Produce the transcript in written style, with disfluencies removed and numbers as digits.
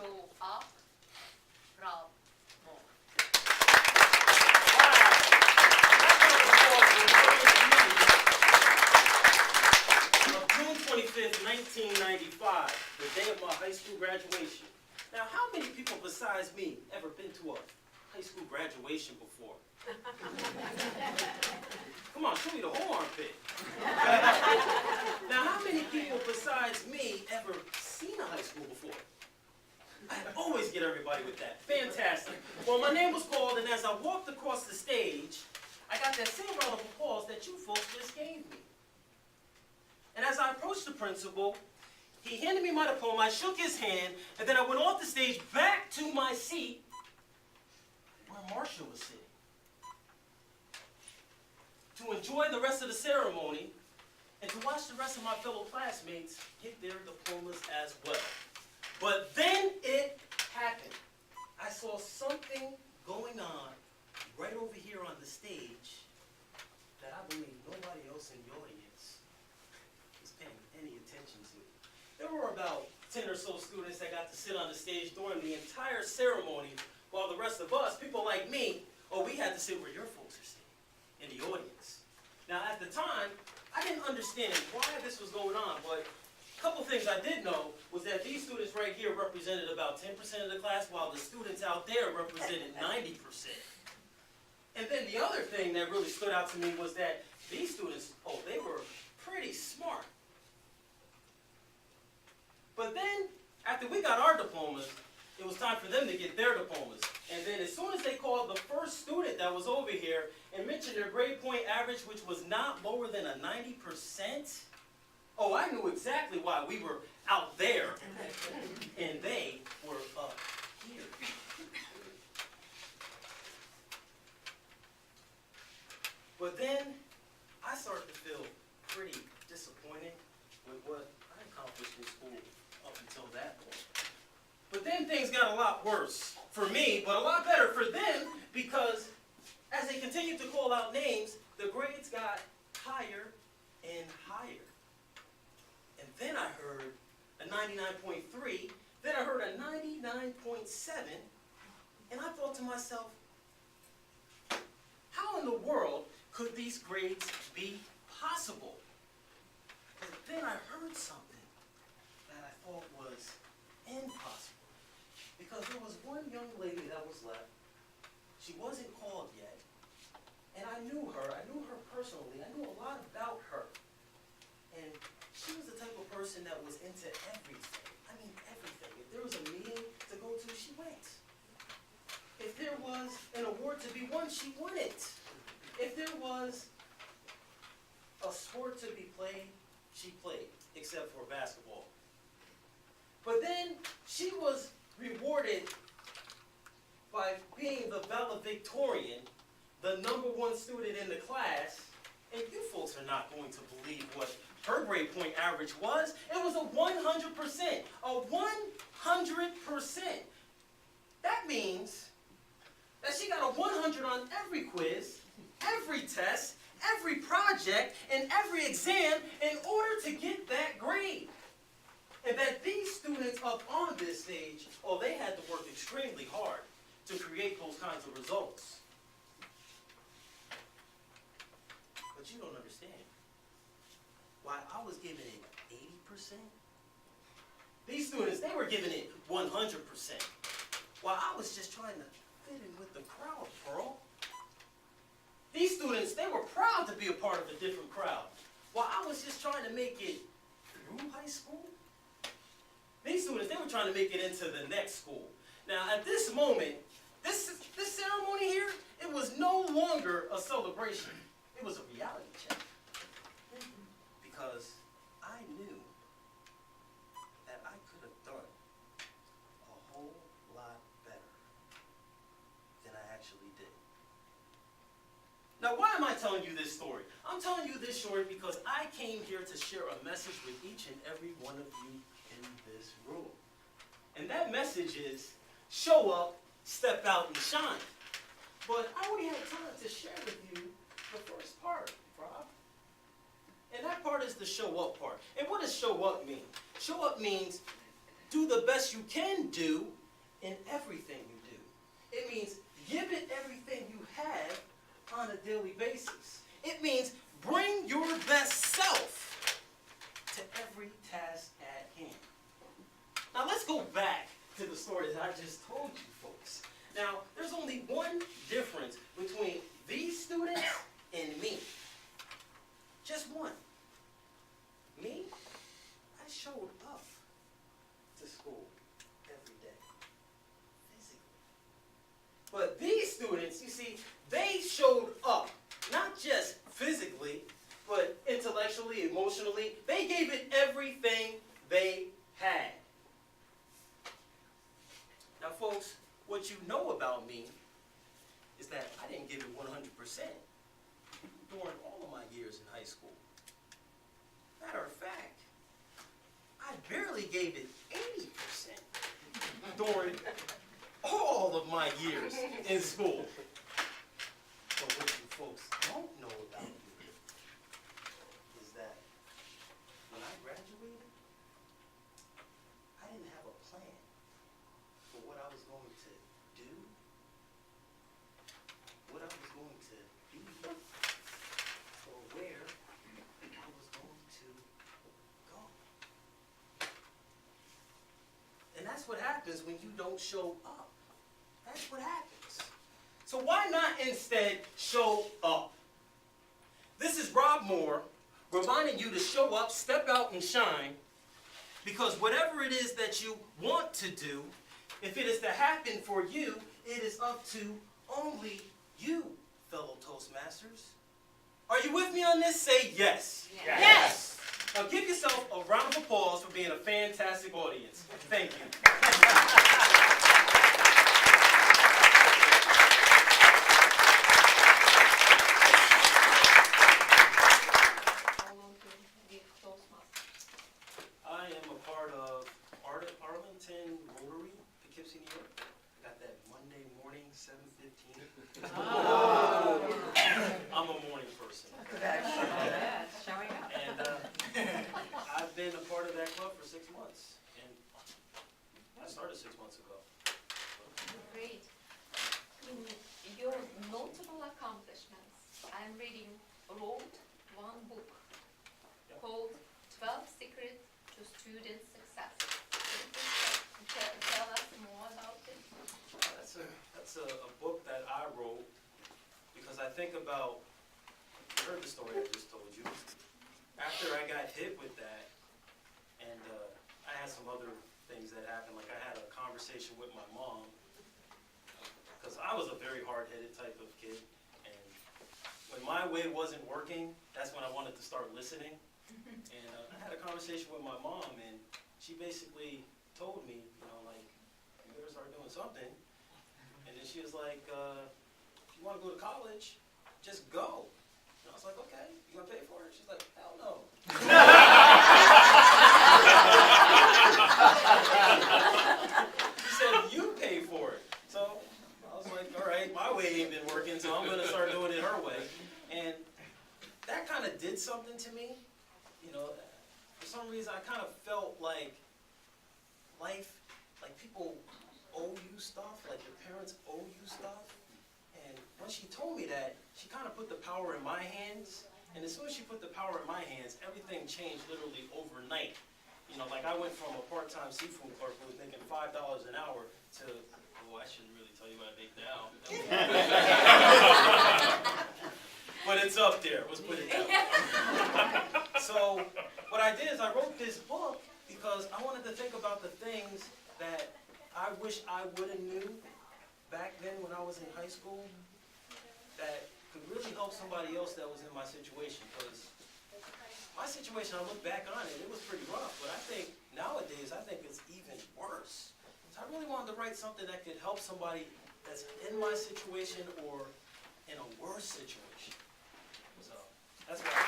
show up, proud more. Of June 25th, 1995, the day of my high school graduation. Now, how many people besides me ever been to a high school graduation before? Come on, show me the whole armpit. Now, how many people besides me ever seen a high school before? I always get everybody with that. Fantastic. Well, my name was called, and as I walked across the stage, I got that same round of applause that you folks just gave me. And as I approached the principal, he handed me my diploma, I shook his hand, and then I went off the stage back to my seat where Marcia was sitting to enjoy the rest of the ceremony and to watch the rest of my fellow classmates get their diplomas as well. But then it happened. I saw something going on right over here on the stage that I believe nobody else in the audience is paying any attention to. There were about 10 or so students that got to sit on the stage during the entire ceremony, while the rest of us, people like me, we had to sit where your folks are sitting, in the audience. Now, at the time, I didn't understand why this was going on, but a couple things I did know was that these students right here represented about 10% of the class, while the students out there represented 90%. And then the other thing that really stood out to me was that these students, they were pretty smart. But then, after we got our diplomas, it was time for them to get their diplomas. And then as soon as they called the first student that was over here and mentioned their grade point average, which was not lower than a 90%, I knew exactly why we were out there and they were up here. But then I started to feel pretty disappointed with what I accomplished in school up until that point. But then things got a lot worse for me, but a lot better for them, because as they continued to call out names, the grades got higher and higher. And then I heard a 99.3, then I heard a 99.7, and I thought to myself, how in the world could these grades be possible? But then I heard something that I thought was impossible. Because there was one young lady that was left. She wasn't called yet. And I knew her personally. I knew a lot about her. And she was the type of person that was into everything. I mean, everything. If there was a meeting to go to, she went. If there was an award to be won, she won it. If there was a sport to be played, she played, except for basketball. But then she was rewarded by being the valedictorian, the #1 student in the class, and you folks are not going to believe what her grade point average was. It was a 100%, a 100%. That means that she got a 100 on every quiz, every test, every project, and every exam in order to get that grade. And that these students up on this stage, they had to work extremely hard to create those kinds of results. But you don't understand. While I was giving it 80%, these students, they were giving it 100%. While I was just trying to fit in with the crowd, Pearl. These students, they were proud to be a part of a different crowd. While I was just trying to make it through high school, these students, they were trying to make it into the next school. Now, at this moment, this ceremony here, it was no longer a celebration. It was a reality check. Because I knew that I could have done a whole lot better than I actually did. Now, why am I telling you this story? I'm telling you this story because I came here to share a message with each and every one of you in this room. And that message is, show up, step out, and shine. But I already had time to share with you the first part, Rob. And that part is the show up part. And what does show up mean? Show up means do the best you can do in everything you do. It means give it everything you have on a daily basis. It means bring your best self to every task at hand. Now let's go back to the story that I just told you folks. Now, there's only one difference between these students and me. Just one. Me, I showed up to school every day, physically. But these students, you see, they showed up, not just physically, but intellectually, emotionally. They gave it everything they had. Now, folks, what you know about me is that I didn't give it 100% during all of my years in high school. Matter of fact, I barely gave it 80% during all of my years in school. But what you folks don't know about me is that when I graduated, I didn't have a plan for what I was going to do, what I was going to be, or where I was going to go. And that's what happens when you don't show up. That's what happens. So why not instead show up? This is Rob Moore reminding you to show up, step out and shine, because whatever it is that you want to do, if it is to happen for you, it is up to only you, fellow Toastmasters. Are you with me on this? Say yes. Yes. Yes. Now give yourself a round of applause for being a fantastic audience. Thank you. How long do you give Toastmasters? I am a part of Arlington Rotary, Poughkeepsie, New York. Got that Monday morning, 7:15. Oh. I'm a morning person. Yeah, it's showing up. And I've been a part of that club for 6 months. And I started 6 months ago. Great. In your notable accomplishments, I'm reading, wrote one book called 12 Secrets to Student Success. Can you tell us more about it? That's a book that I wrote because I think about, you heard the story I just told you. After I got hit with that, and I had some other things that happened, like I had a conversation with my mom, because I was a very hard-headed type of kid, and when my way wasn't working, that's when I wanted to start listening. And I had a conversation with my mom, and she basically told me, like, you better start doing something. And then she was like, if you want to go to college, just go. And I was like, okay, you gonna pay for it? She's like, hell no. She said, you pay for it. So I was like, all right, my way ain't been working, so I'm gonna start doing it her way. And that kind of did something to me. For some reason, I kind of felt like life, like people owe you stuff, like your parents owe you stuff. And when she told me that, she kind of put the power in my hands. And as soon as she put the power in my hands, everything changed literally overnight. Like I went from a part-time seafood clerk who was making $5 an hour to, I shouldn't really tell you what I make now. But it's up there. Let's put it down. So what I did is I wrote this book because I wanted to think about the things that I wish I would have knew back then when I was in high school that could really help somebody else that was in my situation. Because my situation, I look back on it, it was pretty rough. But I think nowadays, I think it's even worse. So I really wanted to write something that could help somebody that's in my situation or in a worse situation. So that's what I